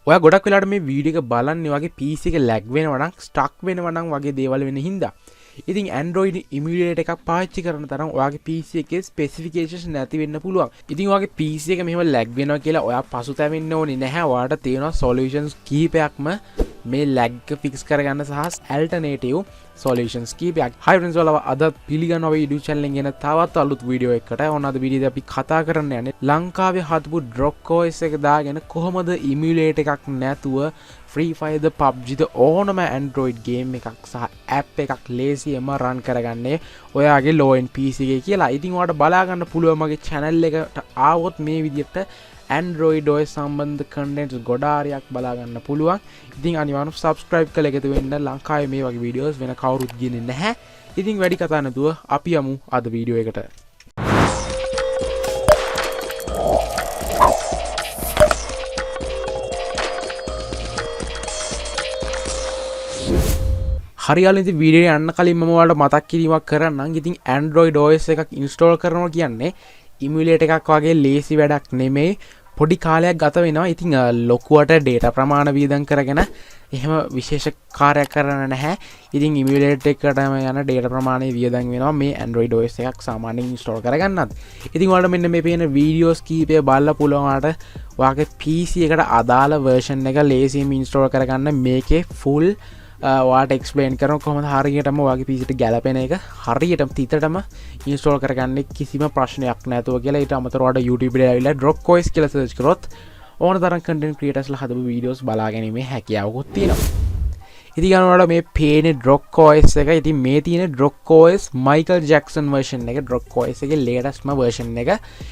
ඔයා ගොඩක් වෙලාට මේ වීඩියෝ එක බලන්නේ වගේ PC එක ලැග් වෙනවා නම් ස්ටක් වෙනවා නම් වගේ දේවල් වෙන හින්දා. ඉතින් Android emulator එකක් පාවිච්චි කරන තරම් ඔයාගේ PC එකේ ස්පෙસિෆිකේෂන්ස් නැති වෙන්න පුළුවන්. ඉතින් ඔයාගේ PC එක මෙහෙම ලැග් වෙනවා කියලා ඔයා පසුතැවෙන්න ඕනේ නැහැ. ඔයාලට තියෙනවා සොලියුෂන්ස් කීපයක්ම මේ ලැග් එක ෆික්ස් කරගන්න සහ ඇල්ටර්නේටිව් සොලියුෂන්ස් කීපයක්. හයි ෆ්‍රෙන්ඩ්ස් ඔයාලව අද පිළිගන්නවා මේ YouTube channel එකෙන් ගෙන තවත් අලුත් වීඩියෝ එකකට. ඕන අද වීඩියෝදී අපි කතා කරන්න යන්නේ ලංකාවේ හදපු Drock OS එක දාගෙන කොහොමද emulator එකක් නැතුව Free Fire ද PUBG ද ඕනම Android game එකක් සහ app එකක් ලේසියෙන්ම run කරගන්නේ ඔයාගේ low end PC එකේ කියලා. ඉතින් ඔයාලට බලා ගන්න පුළුවන් මගේ channel එකට ආවොත් මේ විදිහට Android OS සම්බන්ධ contents ගොඩාරියක් බලා ගන්න පුළුවන්. ඉතින් අනිවාර්යයෙන්ම subscribe කරලා එකතු වෙන්න. ලංකාවේ මේ වගේ videos වෙන කවුරුත් ගියන්නේ නැහැ. ඉතින් වැඩි කතා නැතුව අපි යමු අද වීඩියෝ එකට. හරියල්ලා ඉතින් වීඩියෝ යන්න කලින් මම ඔයාලට මතක් කිරීමක් කරන්නම්. ඉතින් Android OS එකක් install කරනවා කියන්නේ emulator එකක් වගේ ලේසි වැඩක් නෙමෙයි. පොඩි කාලයක් ගත වෙනවා. ඉතින් ලොකුවට data ප්‍රමාණ වියදම් කරගෙන එහෙම විශේෂ කාර්යයක් කරන්න නැහැ. ඉතින් emulator එකටම යන data ප්‍රමාණය වියදම් වෙනවා මේ Android OS එකක් සාමාන්‍යයෙන් install කරගන්නත්. ඉතින් ඔයාලට මෙන්න මේ පේන videos කීපය බලලා පුළුවන් ඔයාගේ PC එකට අදාළ version එක ලේසියෙන් install කරගන්න මේකේ full ඔයාලට explain කරනවා කොහොමද හරියටම ඔයාගේ PC එකට ගැලපෙන එක හරියටම තිතටම install කරගන්න කිසිම ප්‍රශ්නයක් නැතුව කියලා. ඊට අමතරව ඔයාලට YouTube එකේ ඇවිල්ලා Drock OS කියලා search කරොත් ඕන තරම් content creatorsලා හදපු videos බලා ගැනීමේ හැකියාවකුත් තියෙනවා. ඉතින් ඔයාලට මේ පේන්නේ Drock OS එක. ඉතින් මේ තියෙන Drock OS Michael Jackson version එක. Drock OS එකේ latestම version එක.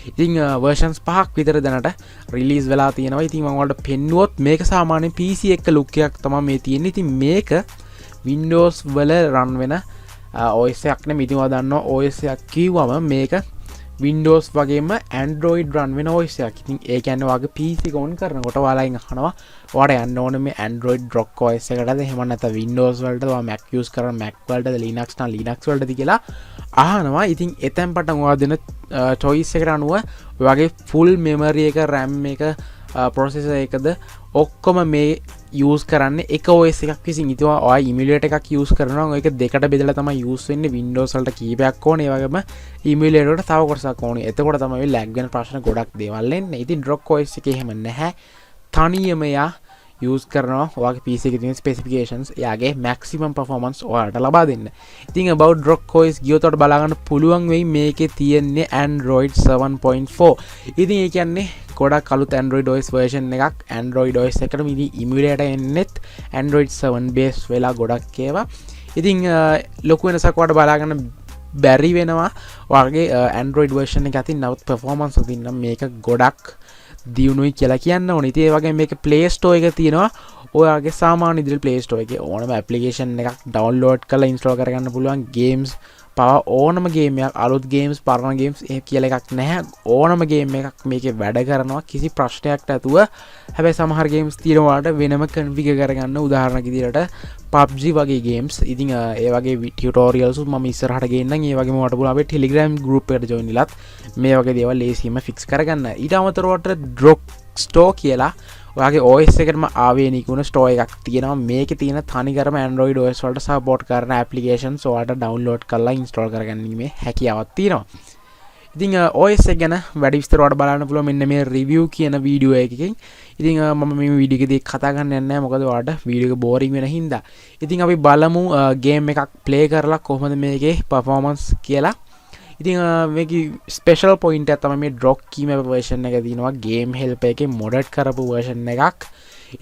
ඉතින් versions 5ක් විතර දැනට release වෙලා තියෙනවා. ඉතින් මම ඔයාලට පෙන්නුවොත් මේක සාමාන්‍ය PC එක look එකක් තමයි මේ තියෙන්නේ. ඉතින් මේක Windows වල run වෙන OS එකක් නෙමෙයි. ඉතින් ඔයා දන්නවා OS එකක් කිව්වම මේක Windows වගේම Android run වෙන OS එකක්. ඉතින් ඒ කියන්නේ ඔයාගේ PC එක on කරනකොට ඔයාලගෙන් අහනවා ඔයාලට යන්න ඕනේ මේ Android Drock OS එකටද එහෙම නැත්නම් Windows වලටද ඔයා Mac use කරන Mac වලටද Linux නම් Linux වලටද කියලා අහනවා. ඉතින් එතෙන් පටන් ඔයා දෙන choice එකට අනුව ඔයාගේ full memory එක RAM එක processor එකද ඔක්කොම මේ use කරන්නේ එක OS එකක් විසින්. ඉතින් ඔයා emulator එකක් use කරනවා නම් ඒක දෙකට බෙදලා තමයි use වෙන්නේ. Windows වලට කීපයක් ඕනේ. ඒ වගේම emulator වලට තව කොටසක් ඕනේ. එතකොට තමයි lag වෙන ප්‍රශ්න ගොඩක් දේවල් එන්නේ. ඉතින් Drock OS එකේ එහෙම නැහැ. තනියම යා use කරනවා ඔයාගේ PC එකේ තියෙන specifications එයාගේ maximum performance ඔයාලට ලබා දෙන්න. ඉතින් about Drock OS ගියොත් ඔයාලට බලා ගන්න පුළුවන් වෙයි මේකේ තියෙන්නේ Android 7.4. ඉතින් ඒ කියන්නේ ගොඩක් අලුත් Android OS version එකක්. Android OS එකටම ඉතින් emulator එන්නෙත් Android 7 base වෙලා ගොඩක් ඒවා. ඉතින් ලොකු වෙනසක් ඔයාලට බලා ගන්න බැරි වෙනවා. ඔයාගේ Android version එක අතින් නවත් performance අතින් නම් මේක ගොඩක් දියුණුයි කියලා කියන්න ඕනේ. ඉතින් ඒ වගේම මේක Play Store එක තියෙනවා. ඔයාගේ සාමාන්‍ය විදිහට Play Store එකේ ඕනම application එකක් download කරලා install කරගන්න පුළුවන්. games පවා ඕනම game එකක් අලුත් games පරණ games ඒ කියලා එකක් නැහැ. ඕනම game එකක් මේකේ වැඩ කරනවා කිසි ප්‍රශ්නයක් නැතුව. හැබැයි සමහර games තියෙනවාට වෙනම configure කරගන්න. උදාහරණයක් විදිහට PUBG වගේ games. ඉතින් ඒ වගේ tutorials මම ඉස්සරහට ගේන්නම්. ඒ වගේම ඔයාලට පුළුවන් අපේ Telegram group එකට join වෙලත් මේ වගේ දේවල් ලේසියෙන්ම fix කරගන්න. ඊට අමතරව Drock Store කියලා ඔයාගේ OS එකටම ආවේනික වුණ store එකක් තියෙනවා. මේකේ තියෙන තනිකරම Android OS වලට support කරන applications ඔයාලට download කරලා install කරගන්නීමේ හැකියාවක් තියෙනවා. ඉතින් OS එක ගැන වැඩි විස්තර වලට බලන්න පුළුවන් මෙන්න මේ review කියන වීඩියෝ එකකින්. ඉතින් මම මේ වීඩියෝ එකේදී කතා කරන්න යන්නේ නැහැ මොකද ඔයාලට වීඩියෝ එක boring වෙන හින්දා. ඉතින් අපි බලමු game එකක් play කරලා කොහොමද මේකේ performance කියලා. ඉතින් මේකේ ස්පෙෂල් පොයින්ට් එක තමයි මේ Drock keymap version එක දිනවා game helper එකේ modded කරපු version එකක්.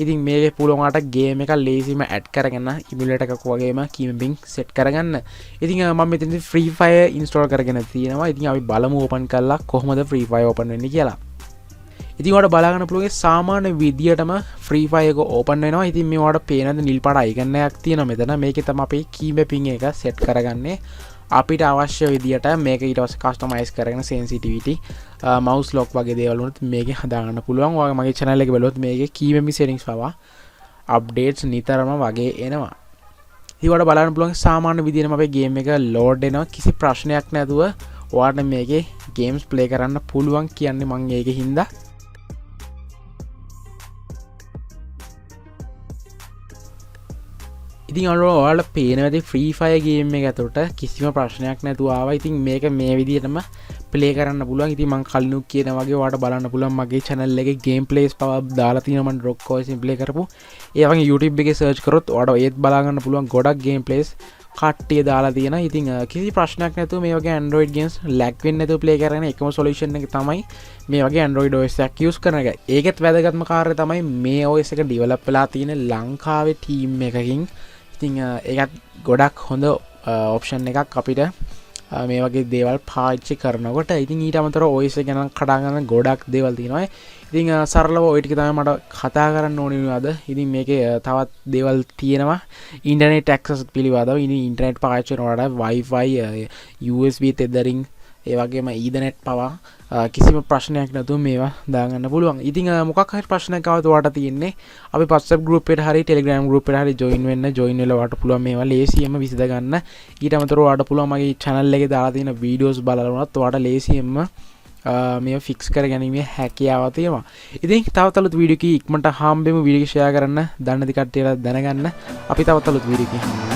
ඉතින් මේකේ පුළුවන් ඔයාලට game එක ලේසියෙන්ම add කරගෙන emulator එකක් වගේම keymapping set කරගන්න. ඉතින් මම මෙතනදී Free Fire install කරගෙන තියෙනවා. ඉතින් අපි බලමු open කරලා කොහොමද Free Fire open වෙන්නේ කියලා. ඉතින් ඔයාලට බලා ගන්න පුළුවන් සාමාන්‍ය විදියටම Free Fire එක open වෙනවා. ඉතින් මේ ඔයාලට පේනද නිල් පාට icon එකක් තියෙනවා මෙතන. මේකේ තමයි අපි keymapping එක set කරගන්නේ. අපිට අවශ්‍ය විදියට මේක ඊට පස්සේ කස්ටමයිස් කරගෙන sensitivity mouse lock වගේ දේවල් උනත් මේකේ හදාගන්න පුළුවන්. ඔයාගේ මගේ channel එක බලුවොත් මේකේ keymapping settings පවා updates නිතරම වගේ එනවා. ඉතින් ඔයාලට බලන්න පුළුවන් සාමාන්‍ය විදියටම අපේ game එක load වෙනවා. කිසි ප්‍රශ්නයක් නැතුව ඔයාලට මේකේ games play කරන්න පුළුවන් කියන්නේ මම ඒකේ හින්දා ඉතින් ඔයාලට පේනවා ඇති ෆ්‍රී ෆයර් ගේම් එක ඇතුළට කිසිම ප්‍රශ්නයක් නැතුව ආවා. ඉතින් මේක මේ විදිහටම ප්ලේ කරන්න පුළුවන්. ඉතින් මම කලිනුත් කියන වගේ ඔයාලට බලන්න පුළුවන් මගේ channel එකේ ගේම් ප්ලේස් පවා දාලා තියෙනවා මම Drock OS ප්ලේ කරපු. ඒ වගේ YouTube එකේ search කරොත් ඔයාලට ඒත් බලා ගන්න පුළුවන් ගොඩක් ගේම් ප්ලේස් කට්ටිය දාලා තියෙනවා. ඉතින් කිසි ප්‍රශ්නයක් නැතුව මේ වගේ Android games lag වෙන්නේ නැතුව ප්ලේ කරගෙන එකම solution එක තමයි මේ වගේ Android OS එකක් use කරන එක. ඒකෙත් වැදගත්ම කාර්යය තමයි මේ OS එක develop වෙලා තියෙන ලංකාවේ team එකකින්. ඉතින් ඒකත් ගොඩක් හොඳ ඔප්ෂන් එකක් අපිට මේ වගේ දේවල් පාවිච්චි කරනකොට. ඉතින් ඊට අමතරව OS එක ගැන කතා කරන ගොඩක් දේවල් තියෙනවා. ඉතින් සරලව ඔය ටික තමයි මට කතා කරන්න ඕනේ වුණාද. ඉතින් මේකේ තවත් දේවල් තියෙනවා ඉන්ටර්නෙට් ඇක්සස් පිළිබඳව. ඉතින් ඉන්ටර්නෙට් පාවිච්චි කරනකොට Wi-Fi USB tethering ඒ වගේම ඊදර්නෙට් පවා කිසිම ප්‍රශ්නයක් නැතුව මේවා දාගන්න පුළුවන්. ඉතින් මොකක් හරි ප්‍රශ්නයක් ආවොත් ඔයාලට තියෙන්නේ අපි WhatsApp group එකට හරි Telegram group එකට හරි join වෙලා ඔයාලට පුළුවන් මේවා ලේසියෙන්ම විසඳ ගන්න. ඊට අමතරව ඔයාලට පුළුවන් මගේ channel එකේ දාලා තියෙන videos බලලා වුණත් ඔයාලට ලේසියෙන්ම මේ ෆික්ස් කර ගැනීමේ හැකියාව තියෙනවා. ඉතින් තවත් අලුත් වීඩියෝ එකකින් ඉක්මනට හම්බෙමු. වීඩියෝ එක share කරන්න, දන්න දි කට්ටියට දැනගන්න. අපි තවත් අලුත් වීඩියෝ එකකින්